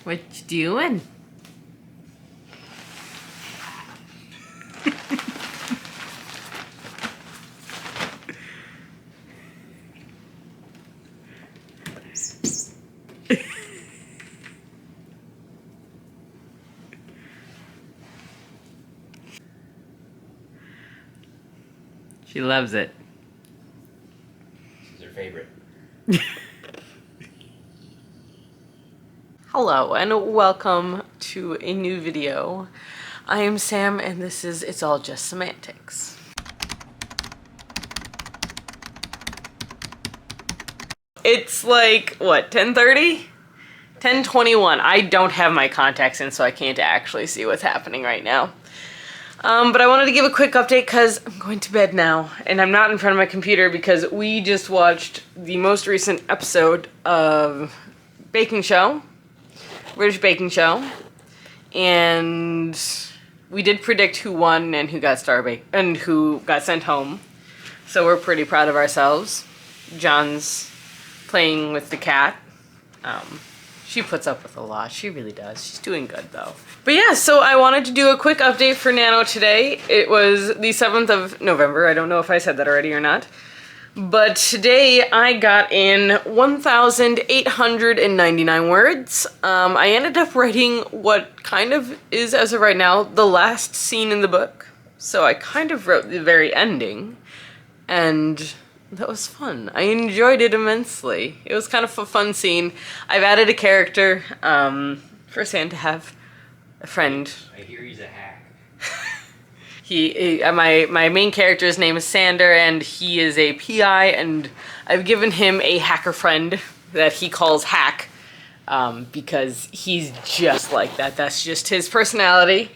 What you doing? She loves it. This is her favorite. Hello and welcome to a new video. I am Sam and this is It's All Just Semantics. It's like, what, 10:30? 10:21. I don't have my contacts in, so I can't actually see what's happening right now. But I wanted to give a quick update because I'm going to bed now and I'm not in front of my computer because we just watched the most recent episode of British Baking Show, and we did predict who won and who got and who got sent home. So we're pretty proud of ourselves. John's playing with the cat. She puts up with a lot. She really does. She's doing good though. But yeah, so I wanted to do a quick update for Nano today. It was the 7th of November. I don't know if I said that already or not. But today I got in 1,899 words. I ended up writing what kind of is, as of right now, the last scene in the book. So I kind of wrote the very ending, and that was fun. I enjoyed it immensely. It was kind of a fun scene. I've added a character for Sam to have a friend. I hear he's a hack. My main character's name is Sander, and he is a PI, and I've given him a hacker friend that he calls Hack, because he's just like that. That's just his personality.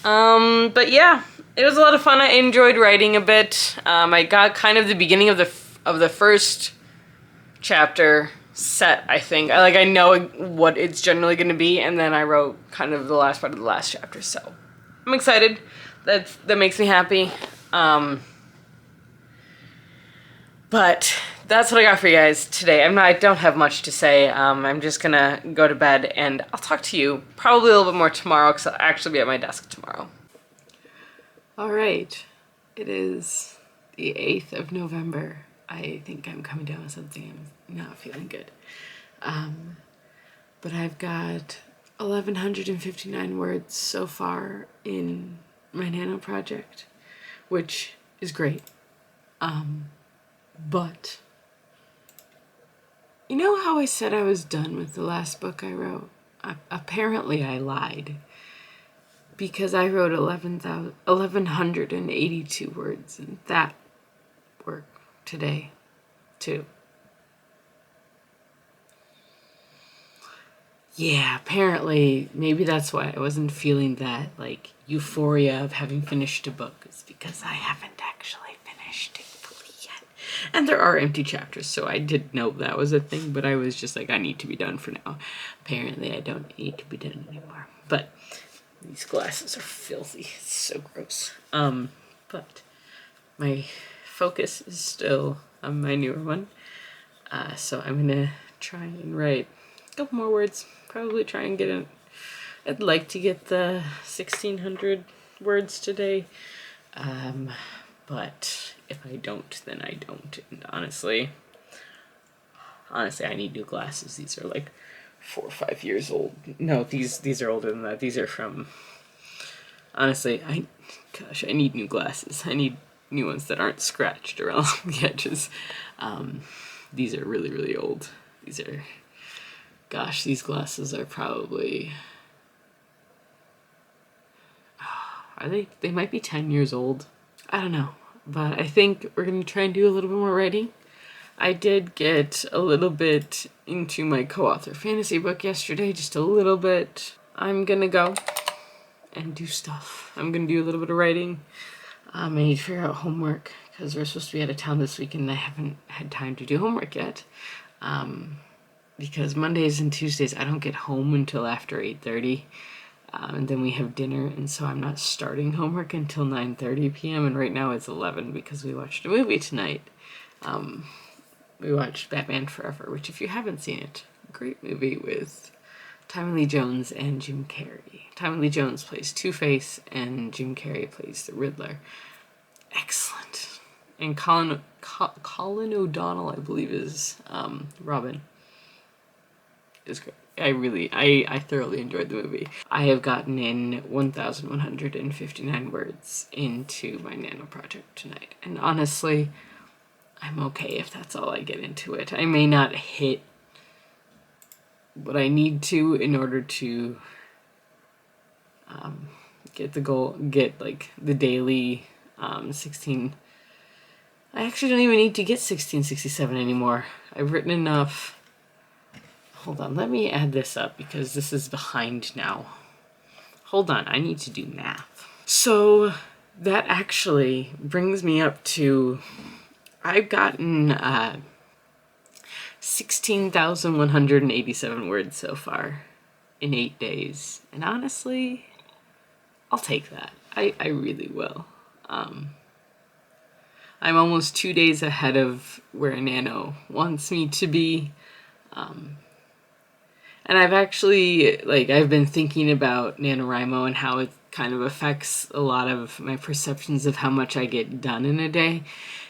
But yeah, it was a lot of fun. I enjoyed writing a bit. I got kind of the beginning of the first chapter set, I think. I know what it's generally going to be, and then I wrote kind of the last part of the last chapter, so I'm excited. That makes me happy. But that's what I got for you guys today. I don't have much to say. I'm just gonna go to bed, and I'll talk to you probably a little bit more tomorrow because I'll actually be at my desk tomorrow. All right, it is the 8th of November. I think I'm coming down with something. I'm not feeling good. But I've got 1,159 words so far in my Nano project, which is great. But you know how I said I was done with the last book I wrote? Apparently I lied, because I wrote 1,182 words in that work today too. Yeah, apparently, maybe that's why I wasn't feeling that, like, euphoria of having finished a book. It's because I haven't actually finished it fully yet. And there are empty chapters, so I did know that was a thing, but I was just like, I need to be done for now. Apparently, I don't need to be done anymore. But these glasses are filthy. It's so gross. But my focus is still on my newer one. So I'm gonna try and write a couple more words. Probably try and get it. I'd like to get the 1,600 words today. But if I don't, then I don't. And honestly, I need new glasses. These are like 4 or 5 years old. No, these are older than that. These are from, honestly, I need new glasses. I need new ones that aren't scratched around the edges. These are really, really old. Gosh, these glasses are probably, they might be 10 years old. I don't know, but I think we're going to try and do a little bit more writing. I did get a little bit into my co-author fantasy book yesterday, just a little bit. I'm going to go and do stuff. I'm going to do a little bit of writing. I need to figure out homework because we're supposed to be out of town this weekend and I haven't had time to do homework yet. Because Mondays and Tuesdays I don't get home until after 8:30, and then we have dinner, and so I'm not starting homework until 9:30 p.m. and right now it's 11 because we watched a movie tonight. We watched Batman Forever, which if you haven't seen it, great movie with Tommy Lee Jones and Jim Carrey. Tommy Lee Jones plays Two-Face and Jim Carrey plays the Riddler. Excellent. And Colin O'Donnell, I believe, is Robin. Is great. I thoroughly enjoyed the movie. I have gotten in 1,159 words into my Nano project tonight. And honestly, I'm okay if that's all I get into it. I may not hit what I need to in order to get the goal, get like the daily 16. I actually don't even need to get 1667 anymore. I've written enough. Hold on, let me add this up because this is behind now. Hold on, I need to do math. So that actually brings me up to, I've gotten 16,187 words so far in 8 days. And honestly, I'll take that. I really will. I'm almost 2 days ahead of where Nano wants me to be. And I've actually, I've been thinking about NaNoWriMo and how it kind of affects a lot of my perceptions of how much I get done in a day.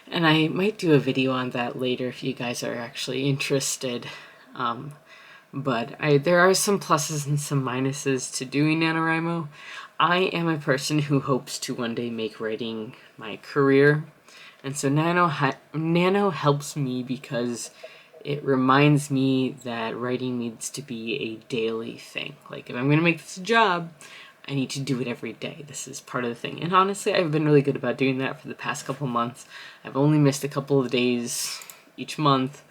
And I might do a video on that later if you guys are actually interested. But there are some pluses and some minuses to doing NaNoWriMo. I am a person who hopes to one day make writing my career. And so Nano helps me because it reminds me that writing needs to be a daily thing. Like, if I'm going to make this a job, I need to do it every day. This is part of the thing. And honestly, I've been really good about doing that for the past couple months. I've only missed a couple of days each month.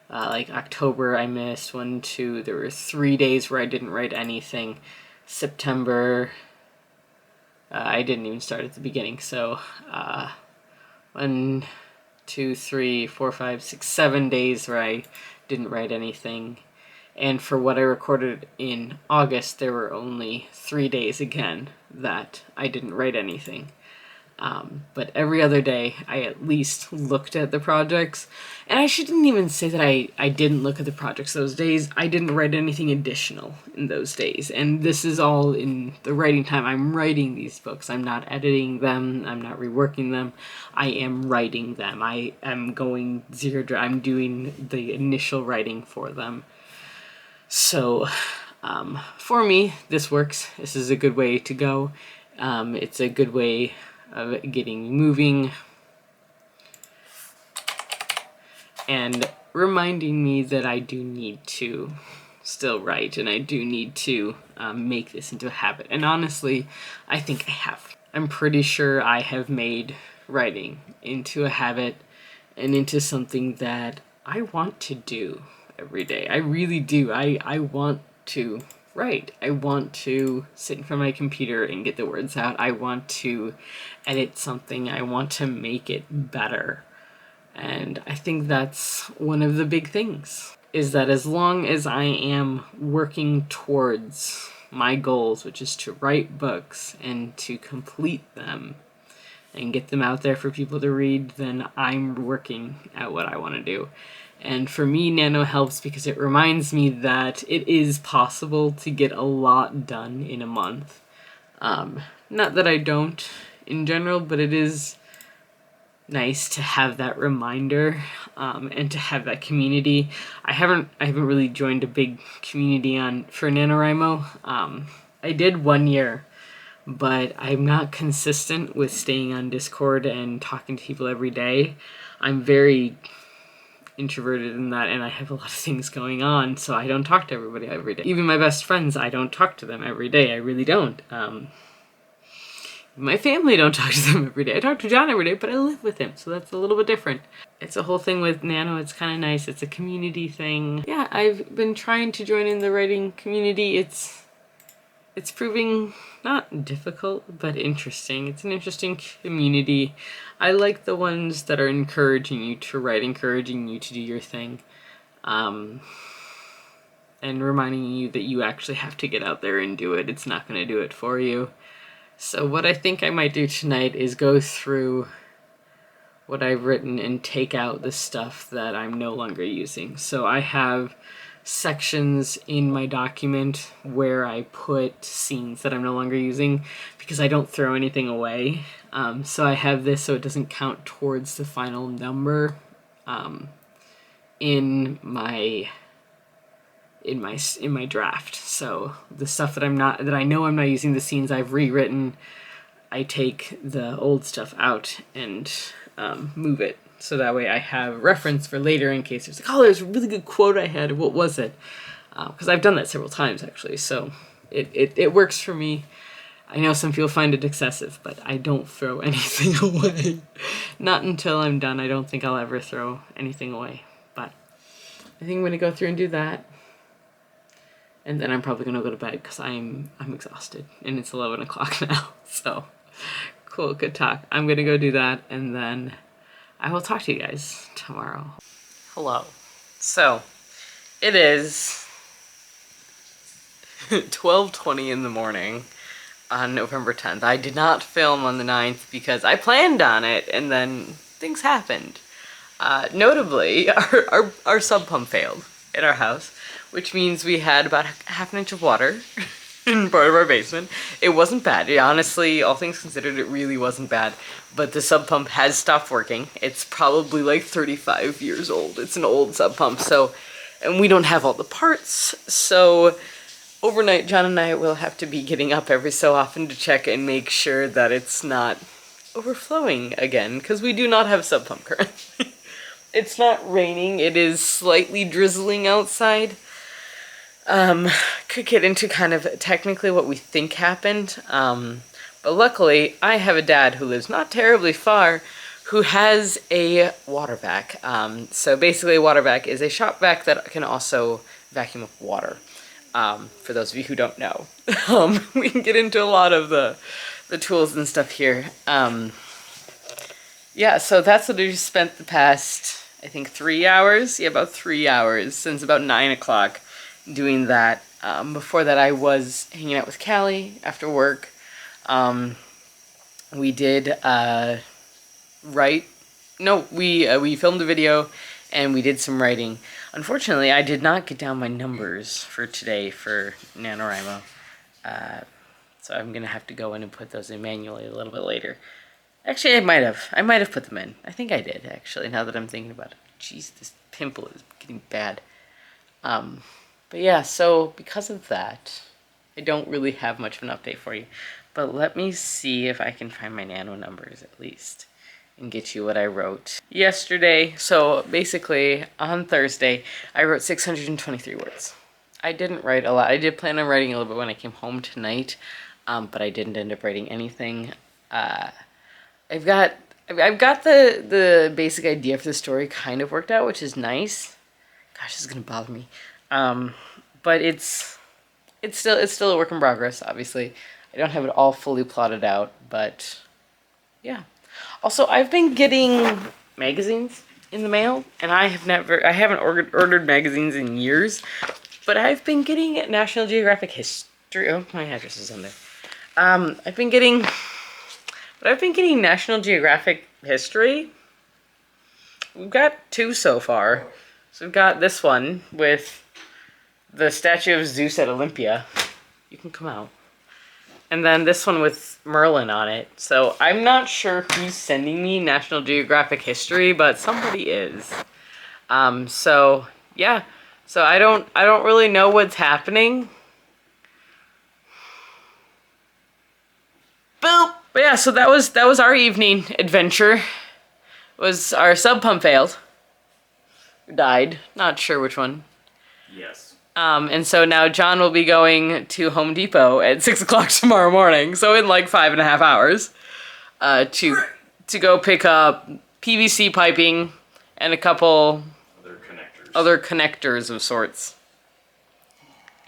Like October, I missed 1, 2, there were 3 days where I didn't write anything. September, I didn't even start at the beginning. So, 1, 2, 3, 4, 5, 6, 7 days where I didn't write anything. And for what I recorded in August, there were only 3 days again that I didn't write anything. But every other day, I at least looked at the projects. And I shouldn't even say that I didn't look at the projects those days. I didn't write anything additional in those days. And this is all in the writing time. I'm writing these books. I'm not editing them. I'm not reworking them. I am writing them. I am going I'm doing the initial writing for them. So, for me, this works. This is a good way to go. It's a good way of getting moving and reminding me that I do need to still write and I do need to make this into a habit. And honestly, I think I have. I'm pretty sure I have made writing into a habit and into something that I want to do every day. I really do. I want to write. I want to sit in front of my computer and get the words out. I want to edit something. I want to make it better. And I think that's one of the big things, is that as long as I am working towards my goals, which is to write books and to complete them and get them out there for people to read, then I'm working at what I want to do. And for me, Nano helps because it reminds me that it is possible to get a lot done in a month. Not that I don't in general, but it is nice to have that reminder and to have that community. I haven't really joined a big community for NaNoWriMo. I did 1 year, but I'm not consistent with staying on Discord and talking to people every day. I'm very introverted in that, and I have a lot of things going on, so I don't talk to everybody every day. Even my best friends, I don't talk to them every day. I really don't. My family don't talk to them every day. I talk to John every day, but I live with him, so that's a little bit different. It's a whole thing with Nano. It's kind of nice. It's a community thing. Yeah, I've been trying to join in the writing community. It's proving not difficult, but interesting. It's an interesting community. I like the ones that are encouraging you to write, encouraging you to do your thing, and reminding you that you actually have to get out there and do it. It's not going to do it for you. So what I think I might do tonight is go through what I've written and take out the stuff that I'm no longer using. So I have sections in my document where I put scenes that I'm no longer using because I don't throw anything away. So I have this so it doesn't count towards the final number in my draft. So the stuff that I know I'm not using, the scenes I've rewritten, I take the old stuff out and move it. So that way I have reference for later in case there's like, oh, there's a really good quote I had. What was it? Because I've done that several times actually. So it works for me. I know some people find it excessive, but I don't throw anything away. Not until I'm done. I don't think I'll ever throw anything away. But I think I'm going to go through and do that. And then I'm probably going to go to bed because I'm exhausted. And it's 11 o'clock now. So cool, good talk. I'm going to go do that and then I will talk to you guys tomorrow. Hello. So, it is 12:20 in the morning on November 10th. I did not film on the 9th because I planned on it and then things happened. Notably, our sub pump failed in our house, which means we had about half an inch of water in part of our basement. It wasn't bad. Honestly, all things considered, it really wasn't bad. But the sub pump has stopped working. It's probably like 35 years old. It's an old sub pump, so, and we don't have all the parts. So overnight, John and I will have to be getting up every so often to check and make sure that it's not overflowing again, because we do not have a sub pump currently. It's not raining. It is slightly drizzling outside. Could get into kind of technically what we think happened. But luckily, I have a dad who lives not terribly far who has a water vac. So basically a water vac is a shop vac that can also vacuum up water. For those of you who don't know. We can get into a lot of the tools and stuff here. Yeah, so that's what I just spent the past, I think 3 hours. Yeah, about 3 hours since about 9 o'clock doing that. Before that I was hanging out with Callie after work. We did we filmed a video and we did some writing. Unfortunately, I did not get down my numbers for today for NaNoWriMo. So I'm gonna have to go in and put those in manually a little bit later. Actually, I might have put them in. I think I did, actually, now that I'm thinking about it. Jeez, this pimple is getting bad. But yeah, so because of that, I don't really have much of an update for you. But let me see if I can find my nano numbers at least and get you what I wrote yesterday. So basically, on Thursday, I wrote 623 words. I didn't write a lot. I did plan on writing a little bit when I came home tonight, but I didn't end up writing anything. I've got the basic idea for the story kind of worked out, which is nice. Gosh, this is gonna bother me. But it's still a work in progress, obviously. I don't have it all fully plotted out, but yeah. Also, I've been getting magazines in the mail, and I haven't ordered magazines in years, but I've been getting National Geographic History. Oh, my address is on there. I've been getting National Geographic History. We've got 2 so far. So we've got this one with the statue of Zeus at Olympia. You can come out. And then this one with Merlin on it. So I'm not sure who's sending me National Geographic History, but somebody is. So yeah. So I don't really know what's happening. Boop. But yeah, so that was our evening adventure. Was our sub pump failed. Died. Not sure which one. Yes. And so now John will be going to Home Depot at 6 o'clock tomorrow morning, so in like 5.5 hours, to go pick up PVC piping and a couple other connectors of sorts.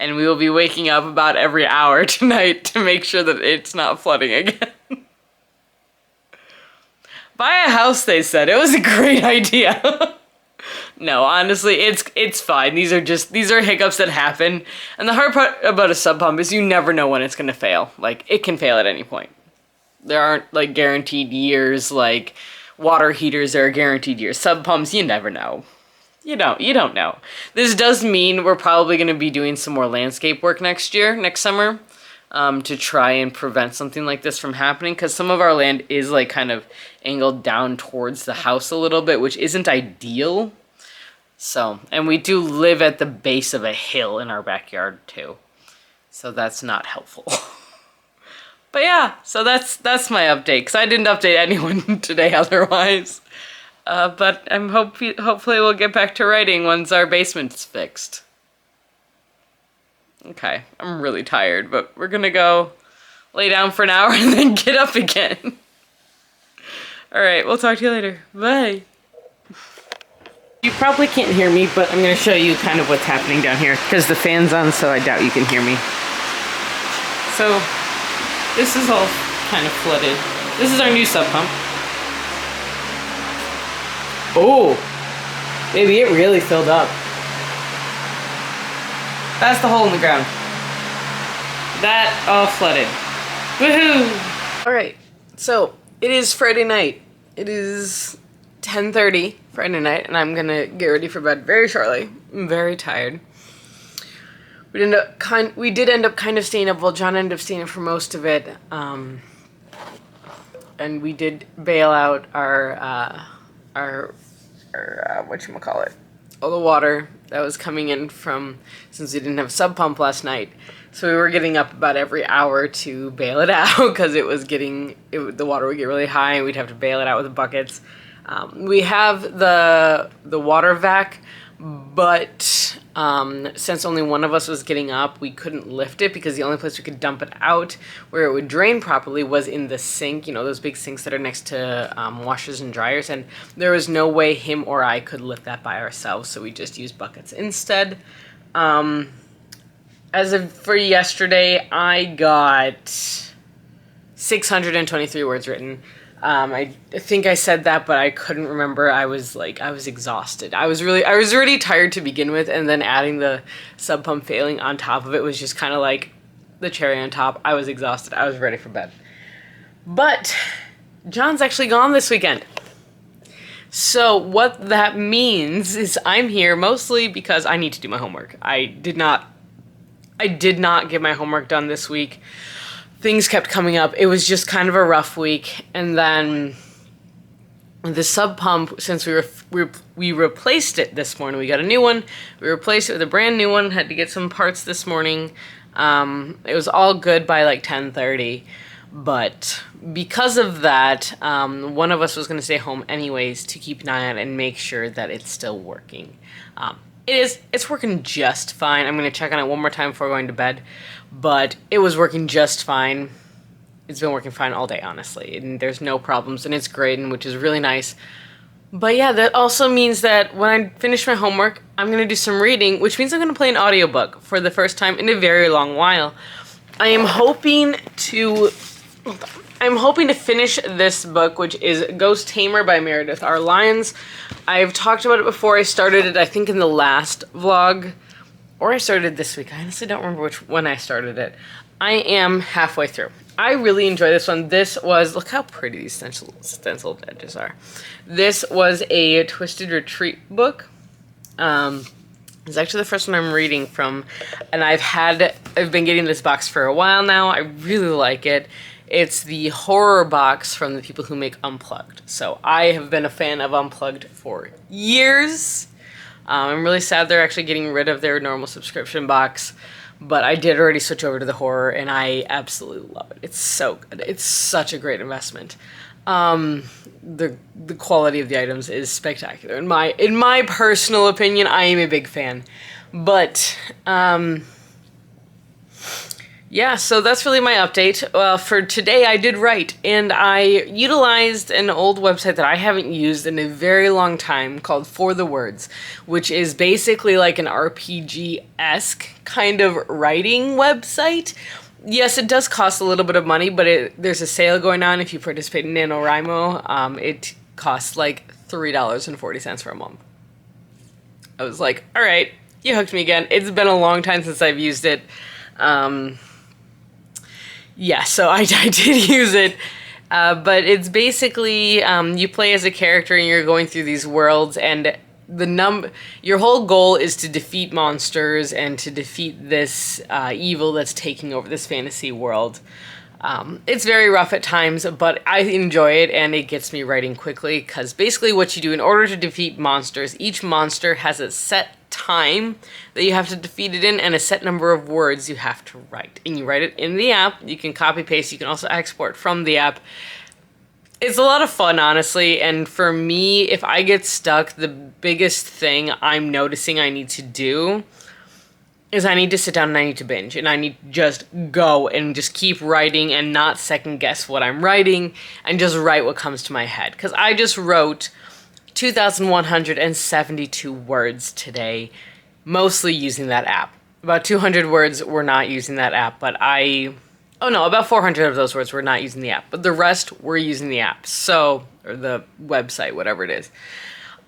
And we will be waking up about every hour tonight to make sure that it's not flooding again. Buy a house, they said. It was a great idea. No, honestly, it's fine. These are hiccups that happen. And the hard part about a sub pump is you never know when it's gonna fail. Like, it can fail at any point. There aren't like guaranteed years like water heaters are guaranteed years. Sub pumps, you never know. you don't know. This does mean we're probably going to be doing some more landscape work next summer, to try and prevent something like this from happening, because some of our land is like kind of angled down towards the house a little bit, which isn't ideal. So, and we do live at the base of a hill in our backyard too. So that's not helpful. But yeah, so that's my update, because I didn't update anyone today otherwise. But hopefully we'll get back to writing once our basement's fixed. Okay, I'm really tired, but we're gonna go lay down for an hour and then get up again. Alright, we'll talk to you later. Bye. You probably can't hear me, but I'm gonna show you kind of what's happening down here, because the fan's on, so I doubt you can hear me. So, this is all kind of flooded. This is our new sub pump. Oh, baby, it really filled up. That's the hole in the ground. That all flooded. Woohoo! Alright, so it is Friday night. It is 10:30 Friday night, and I'm gonna get ready for bed very shortly. I'm very tired. We did end up kind of staying up. Well, John ended up staying up for most of it. And we did bail out our whatchamacallit, all the water that was coming in from, since we didn't have a sub pump last night. So we were getting up about every hour to bail it out, because the water would get really high and we'd have to bail it out with buckets. We have the water vac, but since only one of us was getting up, we couldn't lift it, because the only place we could dump it out where it would drain properly was in the sink, you know, those big sinks that are next to washers and dryers, and there was no way him or I could lift that by ourselves, so we just used buckets instead. As of for yesterday, I got 623 words written. I think I said that, but I couldn't remember. I was exhausted. I was really tired to begin with, and then adding the sub pump failing on top of it was just kind of like the cherry on top. I was exhausted. I was ready for bed. But John's actually gone this weekend. So what that means is I'm here mostly because I need to do my homework. I did not get my homework done this week. Things kept coming up. It was just kind of a rough week. And then the sub pump, since we replaced it this morning, we got a new one. We replaced it with a brand new one. Had to get some parts this morning. It was all good by like 10:30. But because of that, one of us was going to stay home anyways to keep an eye on it and make sure that it's still working. It's working just fine. I'm going to check on it one more time before going to bed. But it was working just fine. It's been working fine all day, honestly. And there's no problems, and it's great, and which is really nice. But yeah, that also means that when I finish my homework, I'm going to do some reading, which means I'm going to play an audiobook for the first time in a very long while. I'm hoping to finish this book, which is Ghost Tamer by Meredith R. Lyons. I've talked about it before. I started it, I think, in the last vlog. Or I started this week. I honestly don't remember when I started it. I am halfway through. I really enjoy this one. This was, look how pretty these stenciled edges are. This was a Twisted Retreat book. It's actually the first one I'm reading from, and I've been getting this box for a while now. I really like it. It's the horror box from the people who make Unplugged. So I have been a fan of Unplugged for years. I'm really sad they're actually getting rid of their normal subscription box, but I did already switch over to the horror, and I absolutely love it. It's so good. It's such a great investment. The quality of the items is spectacular. In my personal opinion, I am a big fan. But yeah, so that's really my update. For today, I did write, and I utilized an old website that I haven't used in a very long time called For the Words, which is basically like an RPG-esque kind of writing website. Yes, it does cost a little bit of money, but there's a sale going on if you participate in NaNoWriMo. It costs like $3.40 for a month. I was like, all right, you hooked me again. It's been a long time since I've used it. Yeah, so I did use it, but it's basically, you play as a character and you're going through these worlds, and your whole goal is to defeat monsters and to defeat this evil that's taking over this fantasy world. It's very rough at times, but I enjoy it and it gets me writing quickly because basically what you do in order to defeat monsters, each monster has a set time that you have to defeat it in and a set number of words you have to write. And you write it in the app. You can copy paste. You can also export from the app. It's a lot of fun, honestly, and for me, if I get stuck, the biggest thing I'm noticing I need to do is I need to sit down and I need to binge, and I need to just go and just keep writing and not second guess what I'm writing and just write what comes to my head. Because I just wrote 2,172 words today, mostly using that app. About 200 words were not using that app, but about 400 of those words were not using the app, but the rest were using the app. So, or the website, whatever it is.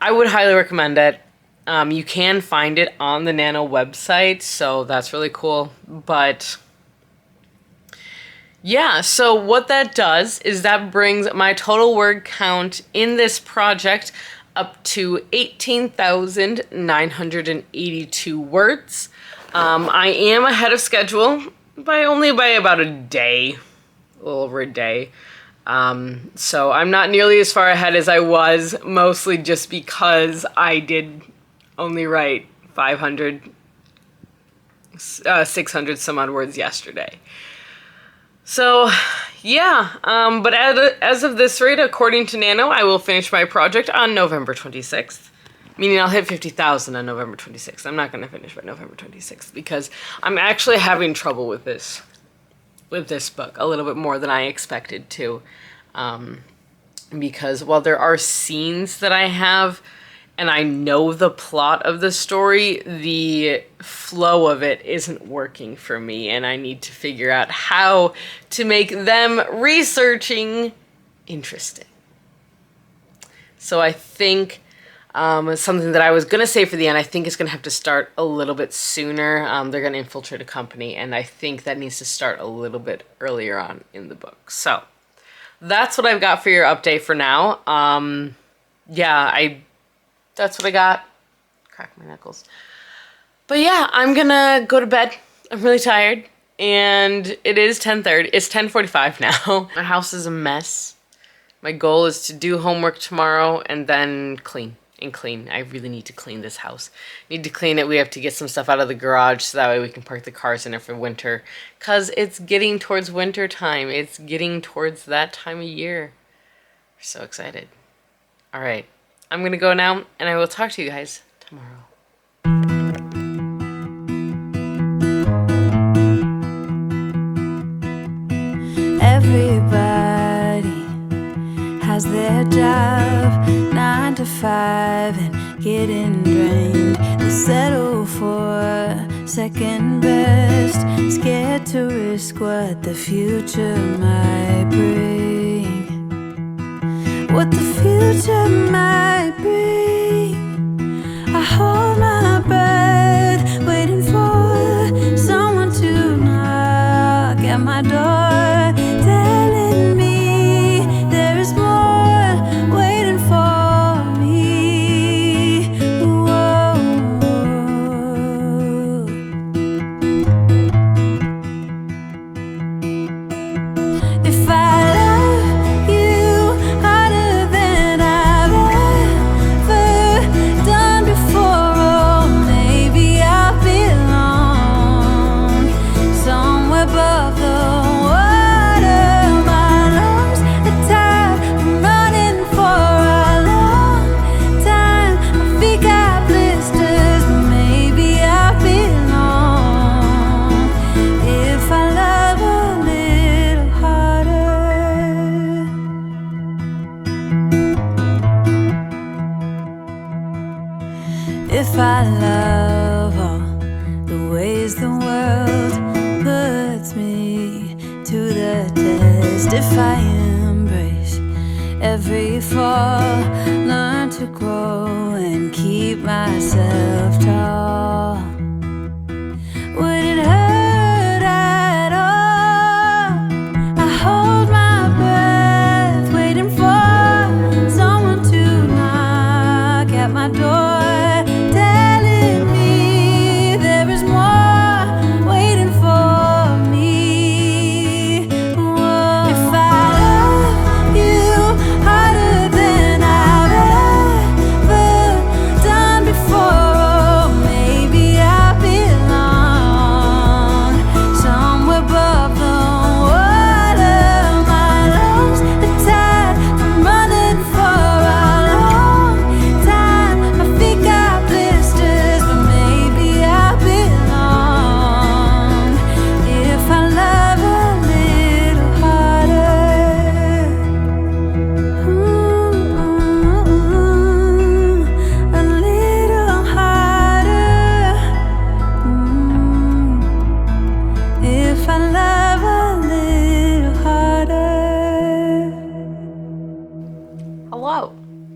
I would highly recommend it. You can find it on the Nano website, so that's really cool. But yeah, so what that does is that brings my total word count in this project up to 18,982 words. I am ahead of schedule by about a day, a little over a day. So I'm not nearly as far ahead as I was, mostly just because I did only write 600 some odd words yesterday. So yeah, but as of this rate, according to Nano, I will finish my project on November 26th. Meaning I'll hit 50,000 on November 26th. I'm not going to finish by November 26th because I'm actually having trouble with this book a little bit more than I expected to. Because while there are scenes that I have and I know the plot of the story, the flow of it isn't working for me, and I need to figure out how to make them researching interesting. So I think something that I was going to say for the end, I think is going to have to start a little bit sooner. They're going to infiltrate a company, and I think that needs to start a little bit earlier on in the book. So that's what I've got for your update for now. That's what I got. Crack my knuckles. But yeah, I'm going to go to bed. I'm really tired, and it is 10:30. It's 10:45 now. My house is a mess. My goal is to do homework tomorrow and then clean. I really need to clean this house. Need to clean it. We have to get some stuff out of the garage so that way we can park the cars in it for winter. Because it's getting towards winter time. It's getting towards that time of year. We're so excited. All right. I'm going to go now, and I will talk to you guys tomorrow. Everybody has their job, 9 to 5, and getting drained. They settle for second best, scared to risk what the future might bring. What the future might bring. I hold my breath, waiting for someone to knock at my door, telling me there is more waiting for me. Whoa. If I love you harder than I've ever done before, oh, maybe I belong somewhere above the water. My lungs are tired from running for a long time. My feet got blisters, but maybe I belong if I love a little harder. If I love all the ways the world puts me to the test, if I embrace every fall, learn to grow and keep myself tall, would it hurt at all? I hold my breath, waiting for someone to knock at my door,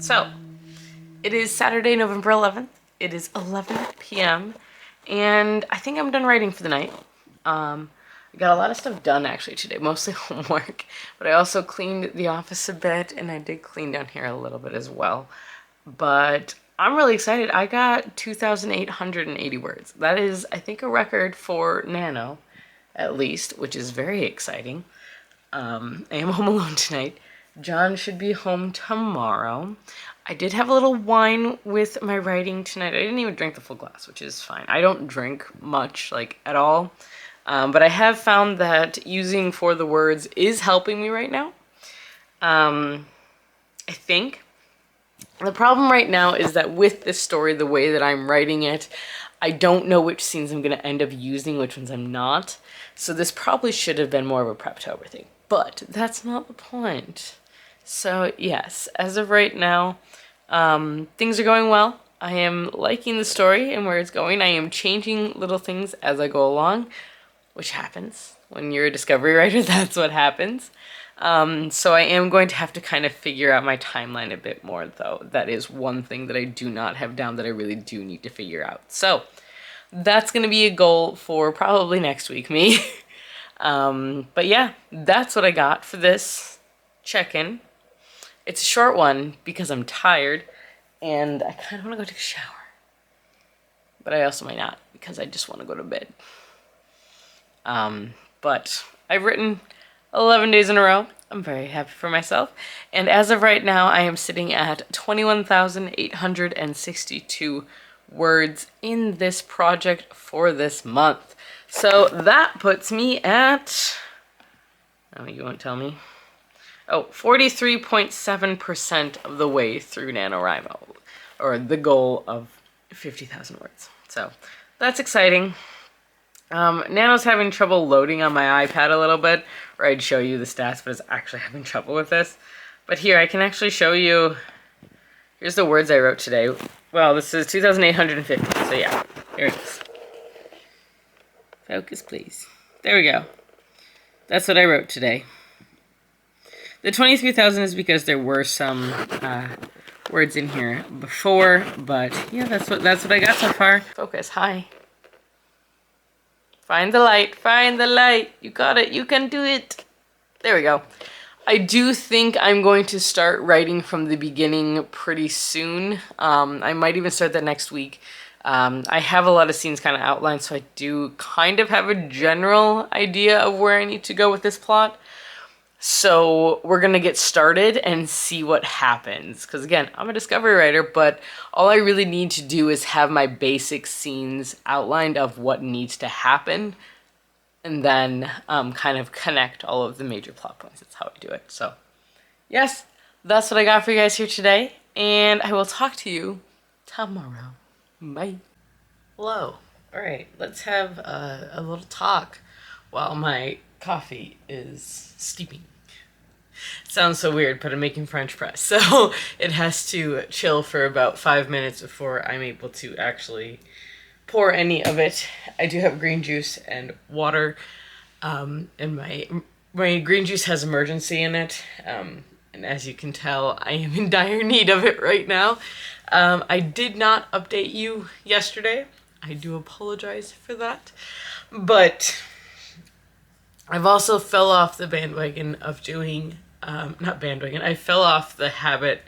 So, it is Saturday, November 11th. It is 11 p.m. and I think I'm done writing for the night. I got a lot of stuff done actually today, mostly homework, but I also cleaned the office a bit and I did clean down here a little bit as well. But I'm really excited. I got 2,880 words. That is, I think, a record for Nano, at least, which is very exciting. I am home alone tonight. John should be home tomorrow. I did have a little wine with my writing tonight. I didn't even drink the full glass, which is fine. I don't drink much, like, at all. But I have found that using For the Words is helping me right now. I think. The problem right now is that with this story, the way that I'm writing it, I don't know which scenes I'm going to end up using, which ones I'm not. So this probably should have been more of a Preptober thing. But that's not the point. So yes, as of right now, things are going well. I am liking the story and where it's going. I am changing little things as I go along, which happens. When you're a discovery writer, that's what happens. So I am going to have to kind of figure out my timeline a bit more, though. That is one thing that I do not have down that I really do need to figure out. So that's going to be a goal for probably next week, me. But yeah, that's what I got for this check-in. It's a short one because I'm tired and I kind of want to go take a shower. But I also might not because I just want to go to bed. But I've written 11 days in a row. I'm very happy for myself. And as of right now, I am sitting at 21,862 words in this project for this month. So that puts me at, oh, you won't tell me? Oh, 43.7% of the way through NaNoWriMo, or the goal of 50,000 words. So that's exciting. Nano's having trouble loading on my iPad a little bit, or I'd show you the stats, but it's actually having trouble with this. But here, I can actually show you, here's the words I wrote today. Well, this is 2,850, so yeah, here it is. Focus, please. There we go. That's what I wrote today. The 23,000 is because there were some words in here before, but yeah, that's what I got so far. Focus, hi. Find the light, find the light. You got it, you can do it. There we go. I do think I'm going to start writing from the beginning pretty soon. I might even start that next week. I have a lot of scenes kind of outlined, so I do kind of have a general idea of where I need to go with this plot. So we're going to get started and see what happens. Because again, I'm a discovery writer, but all I really need to do is have my basic scenes outlined of what needs to happen. And then kind of connect all of the major plot points. That's how I do it. So yes, that's what I got for you guys here today. And I will talk to you tomorrow. Bye. Hello. All right, let's have a little talk while my coffee is steeping. Sounds so weird, but I'm making French press, so it has to chill for about 5 minutes before I'm able to actually pour any of it. I do have green juice and water, and my green juice has emergency in it, and as you can tell, I am in dire need of it right now. I did not update you yesterday. I do apologize for that, but I've also fell off the bandwagon of doing, not bandwagon, I fell off the habit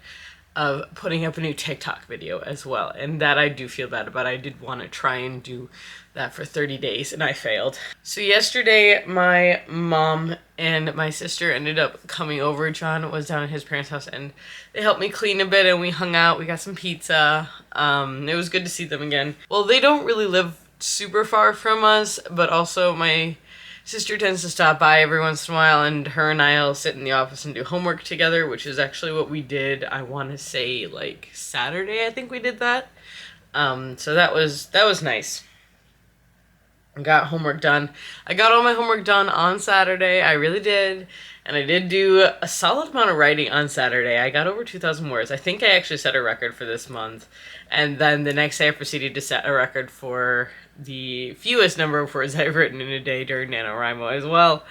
of putting up a new TikTok video as well. And that I do feel bad about. I did want to try and do that for 30 days and I failed. So yesterday, my mom and my sister ended up coming over. John was down at his parents' house and they helped me clean a bit and we hung out. We got some pizza. It was good to see them again. Well, they don't really live super far from us, but also my sister tends to stop by every once in a while, and her and I'll sit in the office and do homework together, which is actually what we did, I want to say, like, Saturday, I think we did that. So that was nice. I got homework done. I got all my homework done on Saturday, I really did, and I did do a solid amount of writing on Saturday. I got over 2,000 words. I think I actually set a record for this month, and then the next day I proceeded to set a record for the fewest number of words I've written in a day during NaNoWriMo as well.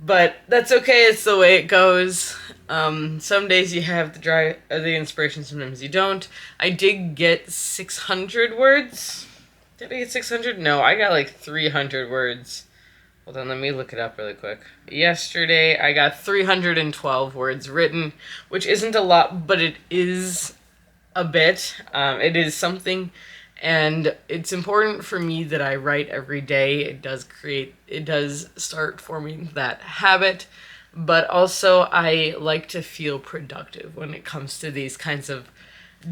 But that's okay, it's the way it goes. Some days you have the inspiration, sometimes you don't. I did get 600 words. Did I get 600? No, I got like 300 words. Hold on, let me look it up really quick. Yesterday, I got 312 words written, which isn't a lot, but it is a bit. It is something, and it's important for me that I write every day. It does start forming that habit, but also I like to feel productive when it comes to these kinds of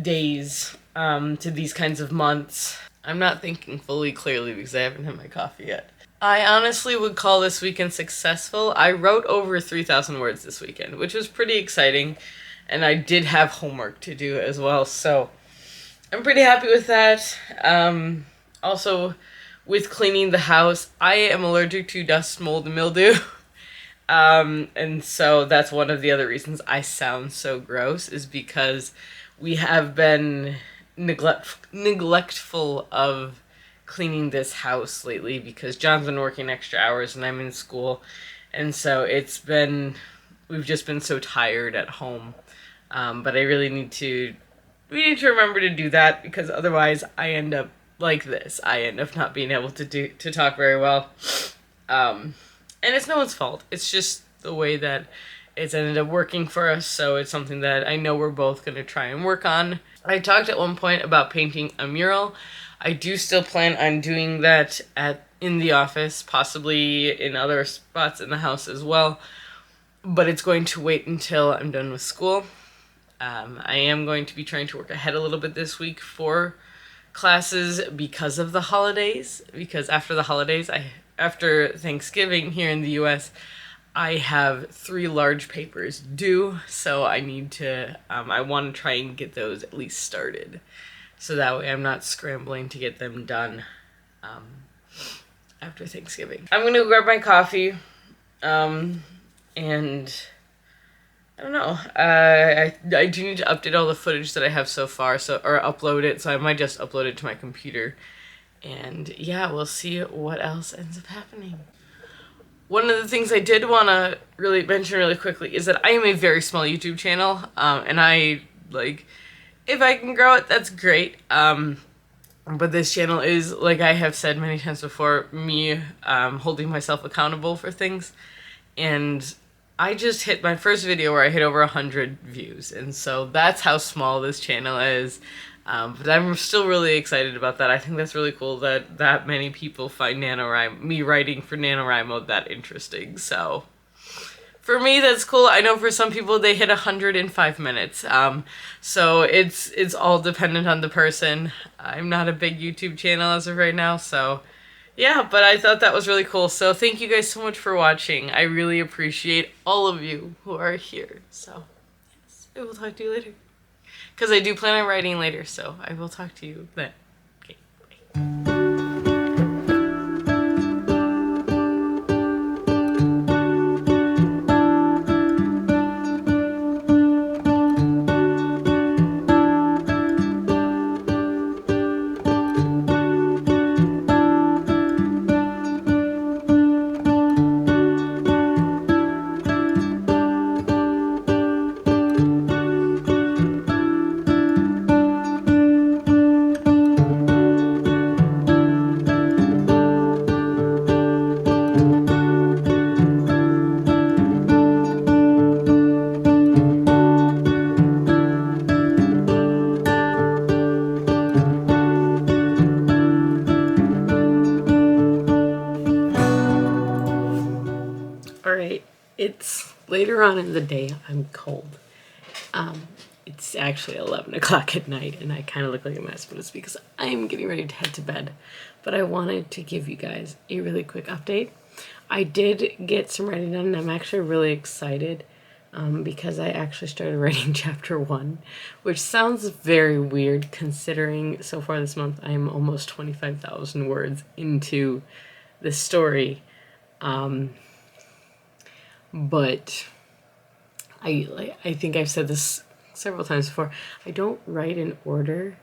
days, to these kinds of months. I'm not thinking fully clearly because I haven't had my coffee yet. I honestly would call this weekend successful. I wrote over 3,000 words this weekend, which was pretty exciting, and I did have homework to do as well, so I'm pretty happy with that. Also, with cleaning the house, I am allergic to dust, mold, and mildew, and so that's one of the other reasons I sound so gross, is because we have been neglectful of cleaning this house lately because John's been working extra hours and I'm in school, and so we've just been so tired at home. But I really need to remember to do that, because otherwise I end up like this. I end up not being able to talk very well. And it's no one's fault. It's just the way that it's ended up working for us, so it's something that I know we're both going to try and work on. I talked at one point about painting a mural. I do still plan on doing that in the office, possibly in other spots in the house as well, but it's going to wait until I'm done with school. I am going to be trying to work ahead a little bit this week for classes because of the holidays, because after Thanksgiving here in the US, I have 3 large papers due, so I want to try and get those at least started, so that way I'm not scrambling to get them done after Thanksgiving. I'm going to grab my coffee, and I don't know, I do need to update all the footage that I have so far, or upload it, so I might just upload it to my computer, and yeah, we'll see what else ends up happening. One of the things I did want to really mention really quickly is that I am a very small YouTube channel, and if I can grow it, that's great. But this channel is, like I have said many times before, me holding myself accountable for things. And I just hit my first video where I hit over 100 views, and so that's how small this channel is. But I'm still really excited about that. I think that's really cool that many people find me writing for NaNoWriMo that interesting. So for me, that's cool. I know for some people they hit 100 in 5 minutes. So it's all dependent on the person. I'm not a big YouTube channel as of right now, so yeah, but I thought that was really cool. So thank you guys so much for watching. I really appreciate all of you who are here. So yes, I will talk to you later. Because I do plan on writing later, so I will talk to you then. Okay, bye. Alright, it's later on in the day. I'm cold. It's actually 11 o'clock at night and I kind of look like a mess, but it's because I'm getting ready to head to bed. But I wanted to give you guys a really quick update. I did get some writing done and I'm actually really excited because I actually started writing chapter 1, which sounds very weird considering so far this month I'm almost 25,000 words into the story. But I think I've said this several times before. I don't write in order,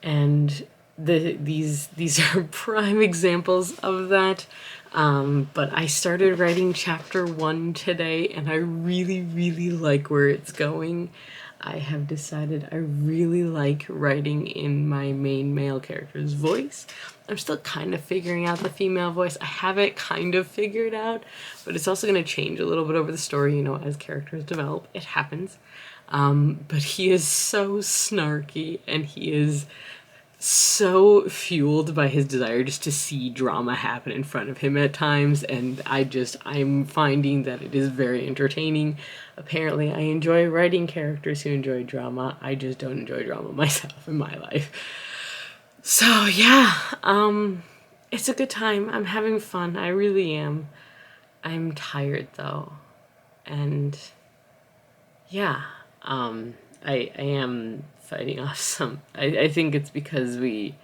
and these are prime examples of that. But I started writing chapter 1 today, and I really, really like where it's going. I have decided I really like writing in my main male character's voice. I'm still kind of figuring out the female voice. I have it kind of figured out, but it's also going to change a little bit over the story, you know, as characters develop. It happens. But he is so snarky, and he is so fueled by his desire just to see drama happen in front of him at times, and I'm finding that it is very entertaining. Apparently I enjoy writing characters who enjoy drama. I just don't enjoy drama myself in my life. So yeah, it's a good time. I'm having fun. I really am. I'm tired though. And yeah, I am fighting off some. I think it's because we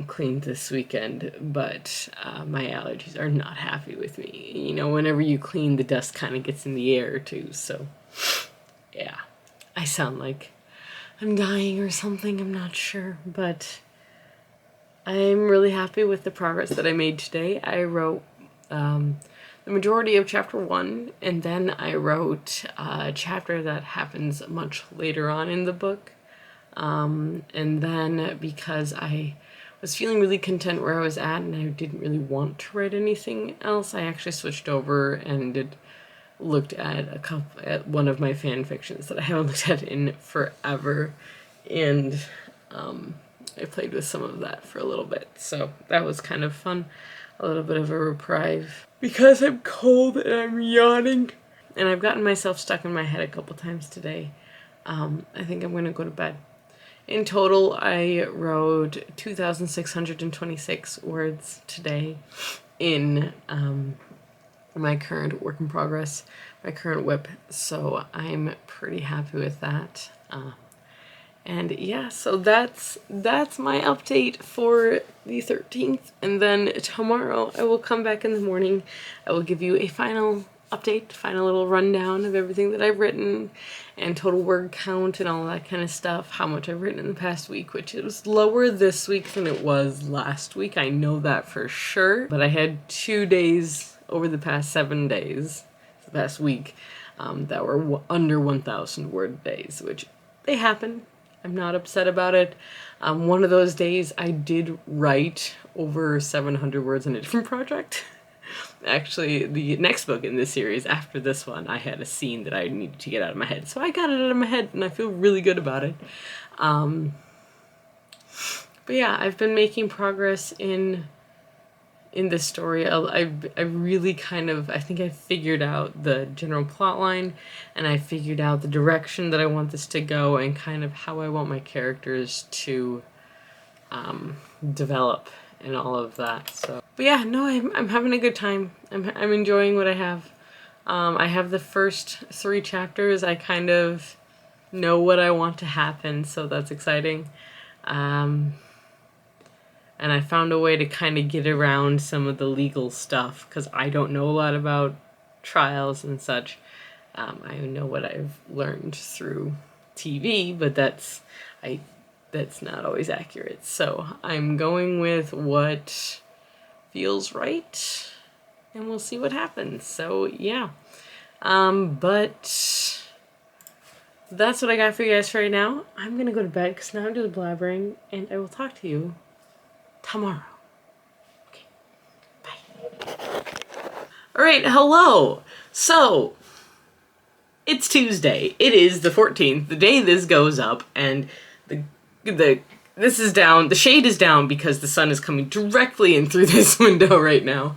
cleaned this weekend, but my allergies are not happy with me. You know, whenever you clean, the dust kind of gets in the air too, so yeah. I sound like I'm dying or something, I'm not sure, but I'm really happy with the progress that I made today. I wrote the majority of chapter 1, and then I wrote a chapter that happens much later on in the book. And then because I was feeling really content where I was at and I didn't really want to write anything else, I actually switched over and looked at one of my fan fictions that I haven't looked at in forever, and I played with some of that for a little bit, so that was kind of fun. A little bit of a reprieve. Because I'm cold and I'm yawning, and I've gotten myself stuck in my head a couple times today, I think I'm gonna go to bed. In total, I wrote 2,626 words today in my current work in progress, my current whip, so I'm pretty happy with that. And yeah, so that's my update for the 13th, and then tomorrow I will come back in the morning. I will give you a final update, final little rundown of everything that I've written, and total word count and all that kind of stuff, how much I've written in the past week, which is lower this week than it was last week. I know that for sure, but I had 2 days over the past 7 days, the past week, that were under 1,000 word days, which they happen. I'm not upset about it. One of those days I did write over 700 words on a different project. Actually, the next book in this series, after this one, I had a scene that I needed to get out of my head. So I got it out of my head, and I feel really good about it. But yeah, I've been making progress in this story. I really kind of, I think I figured out the general plot line, and I figured out the direction that I want this to go, and kind of how I want my characters to develop and all of that. So, but yeah, no, I'm having a good time. I'm enjoying what I have. I have the first 3 chapters. I kind of know what I want to happen, so that's exciting. And I found a way to kind of get around some of the legal stuff, because I don't know a lot about trials and such. I know what I've learned through TV, but that's not always accurate. So I'm going with what feels right, and we'll see what happens. So yeah, but that's what I got for you guys for right now. I'm gonna go to bed because now I'm just blabbering, and I will talk to you tomorrow. Okay, bye. All right, hello. So it's Tuesday. It is the 14th, the day this goes up, and this is down. The shade is down because the sun is coming directly in through this window right now.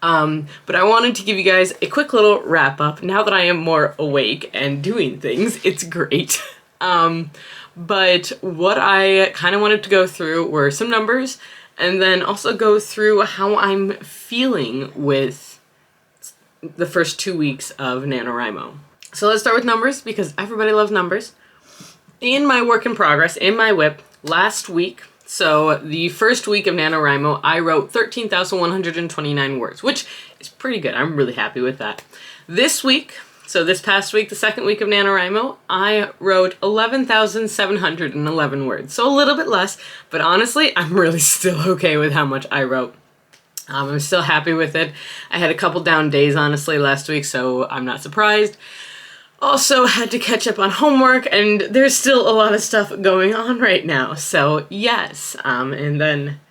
But I wanted to give you guys a quick little wrap up now that I am more awake and doing things. It's great. But what I kind of wanted to go through were some numbers, and then also go through how I'm feeling with the first 2 weeks of NaNoWriMo. So let's start with numbers, because everybody loves numbers. In my work in progress, in my whip, last week, so the first week of NaNoWriMo, I wrote 13,129 words, which is pretty good. I'm really happy with that. This week, so this past week, the second week of NaNoWriMo, I wrote 11,711 words. So a little bit less, but honestly, I'm really still okay with how much I wrote. I'm still happy with it. I had a couple down days, honestly, last week, so I'm not surprised. Also had to catch up on homework, and there's still a lot of stuff going on right now, so yes. And then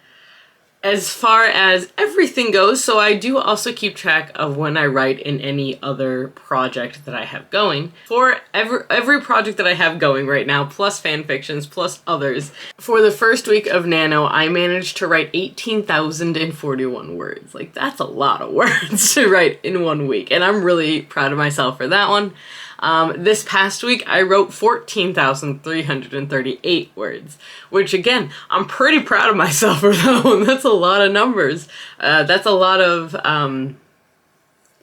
as far as everything goes, so I do also keep track of when I write in any other project that I have going. For every project that I have going right now, plus fan fictions, plus others, for the first week of Nano, I managed to write 18,041 words. Like, that's a lot of words to write in 1 week, and I'm really proud of myself for that one. This past week, I wrote 14,338 words, which again, I'm pretty proud of myself for that one. That's a lot of numbers. That's a lot of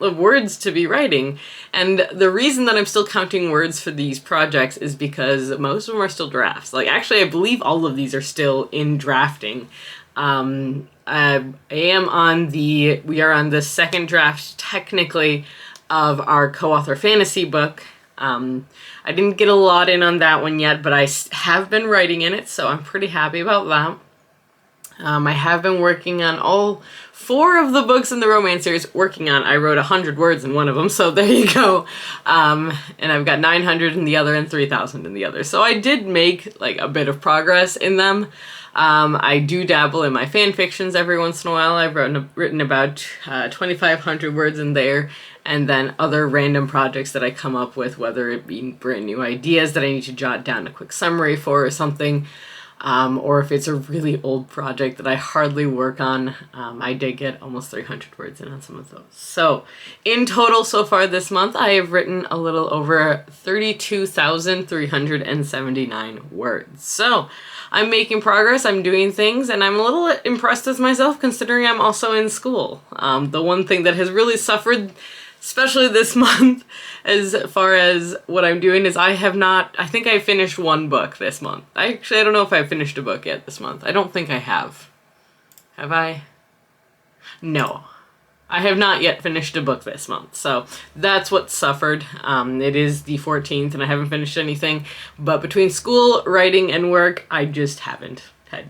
words to be writing. And the reason that I'm still counting words for these projects is because most of them are still drafts. Like, actually, I believe all of these are still in drafting. We are on the second draft, technically, of our co-author fantasy book. I didn't get a lot in on that one yet, but I have been writing in it, so I'm pretty happy about that. I have been working on all 4 of the books in the romance series. I wrote 100 words in one of them, so there you go. And I've got 900 in the other and 3,000 in the other. So I did make like a bit of progress in them. I do dabble in my fan fictions every once in a while. I've written about 2,500 words in there, and then other random projects that I come up with, whether it be brand new ideas that I need to jot down a quick summary for or something, or if it's a really old project that I hardly work on. I did get almost 300 words in on some of those. So in total so far this month, I have written a little over 32,379 words. So I'm making progress, I'm doing things, and I'm a little impressed with myself considering I'm also in school. The one thing that has really suffered, especially this month, as far as what I'm doing, is I think I finished 1 book this month. I don't know if I finished a book yet this month. I don't think I have. Have I? No. I have not yet finished a book this month, so that's what suffered. It is the 14th and I haven't finished anything, but between school, writing, and work, I just haven't had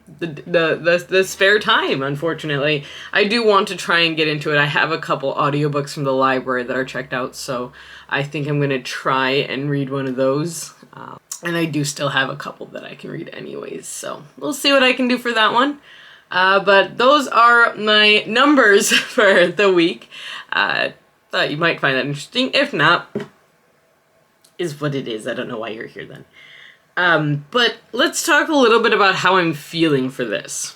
the spare time, unfortunately. I do want to try and get into it. I have a couple audiobooks from the library that are checked out, so I think I'm going to try and read one of those. And I do still have a couple that I can read anyways, so we'll see what I can do for that one. But those are my numbers for the week. Thought you might find that interesting. If not, is what it is. I don't know why you're here then. But let's talk a little bit about how I'm feeling for this.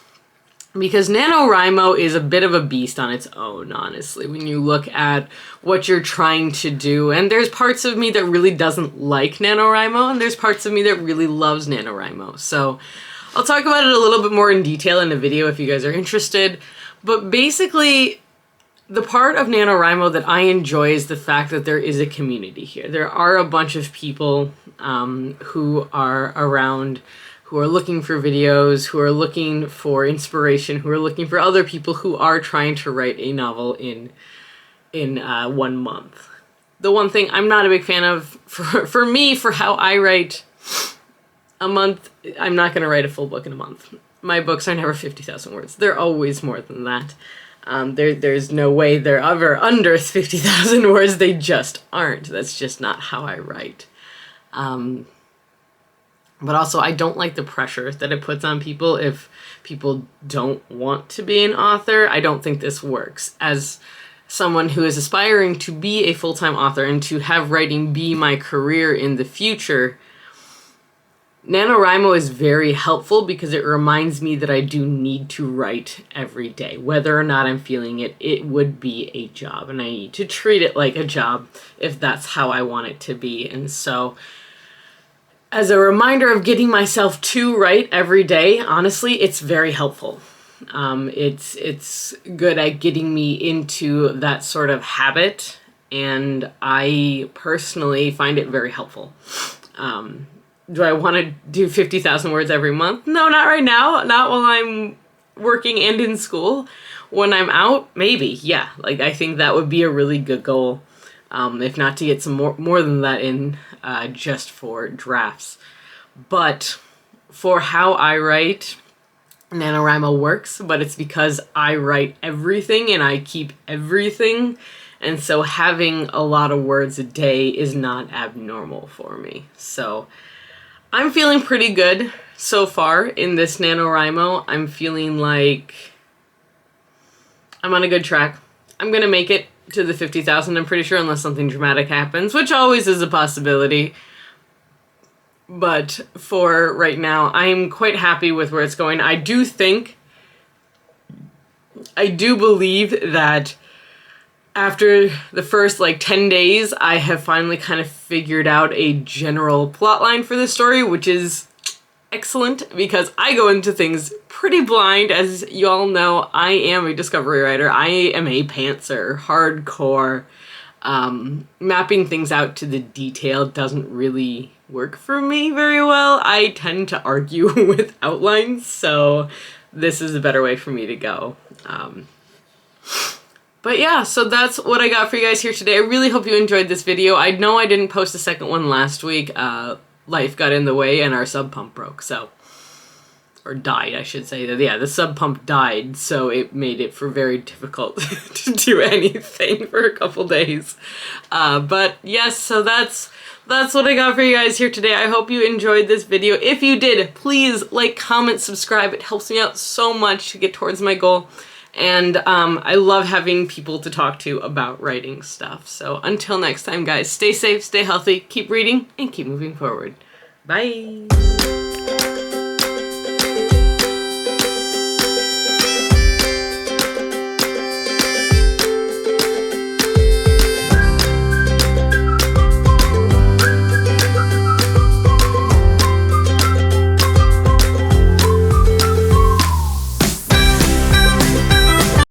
Because NaNoWriMo is a bit of a beast on its own, honestly, when you look at what you're trying to do. And there's parts of me that really doesn't like NaNoWriMo, and there's parts of me that really loves NaNoWriMo. So I'll talk about it a little bit more in detail in a video if you guys are interested. But basically, the part of NaNoWriMo that I enjoy is the fact that there is a community here. There are a bunch of people who are around, who are looking for videos, who are looking for inspiration, who are looking for other people who are trying to write a novel in 1 month. The one thing I'm not a big fan of, for me, for how I write a month, I'm not going to write a full book in a month. My books are never 50,000 words. They're always more than that. There's no way they're ever under 50,000 words. They just aren't. That's just not how I write. But also, I don't like the pressure that it puts on people if people don't want to be an author. I don't think this works. As someone who is aspiring to be a full-time author and to have writing be my career in the future, NaNoWriMo is very helpful because it reminds me that I do need to write every day. Whether or not I'm feeling it, it would be a job, and I need to treat it like a job if that's how I want it to be. And so, as a reminder of getting myself to write every day, honestly, it's very helpful. It's good at getting me into that sort of habit, and I personally find it very helpful. Do I want to do 50,000 words every month? No, not right now. Not while I'm working and in school. When I'm out, maybe, yeah. Like, I think that would be a really good goal. If not to get some more than that in just for drafts. But for how I write, NaNoWriMo works, but it's because I write everything and I keep everything. And so having a lot of words a day is not abnormal for me. So I'm feeling pretty good so far in this NaNoWriMo. I'm feeling like I'm on a good track. I'm going to make it to the 50,000, I'm pretty sure, unless something dramatic happens, which always is a possibility. But for right now, I'm quite happy with where it's going. I do believe that after the first 10 days, I have finally kind of figured out a general plotline for the story, which is excellent because I go into things pretty blind. As you all know, I am a discovery writer. I am a pantser, hardcore. Mapping things out to the detail doesn't really work for me very well. I tend to argue with outlines, so this is a better way for me to go. But yeah, so that's what I got for you guys here today. I really hope you enjoyed this video. I know I didn't post a second one last week. Life got in the way and our sub pump broke, so... Or died, I should say. Yeah, the sub pump died, so it made it very difficult to do anything for a couple days. But yes, so that's what I got for you guys here today. I hope you enjoyed this video. If you did, please like, comment, subscribe. It helps me out so much to get towards my goal. And I love having people to talk to about writing stuff. So until next time, guys, stay safe, stay healthy, keep reading, and keep moving forward. Bye!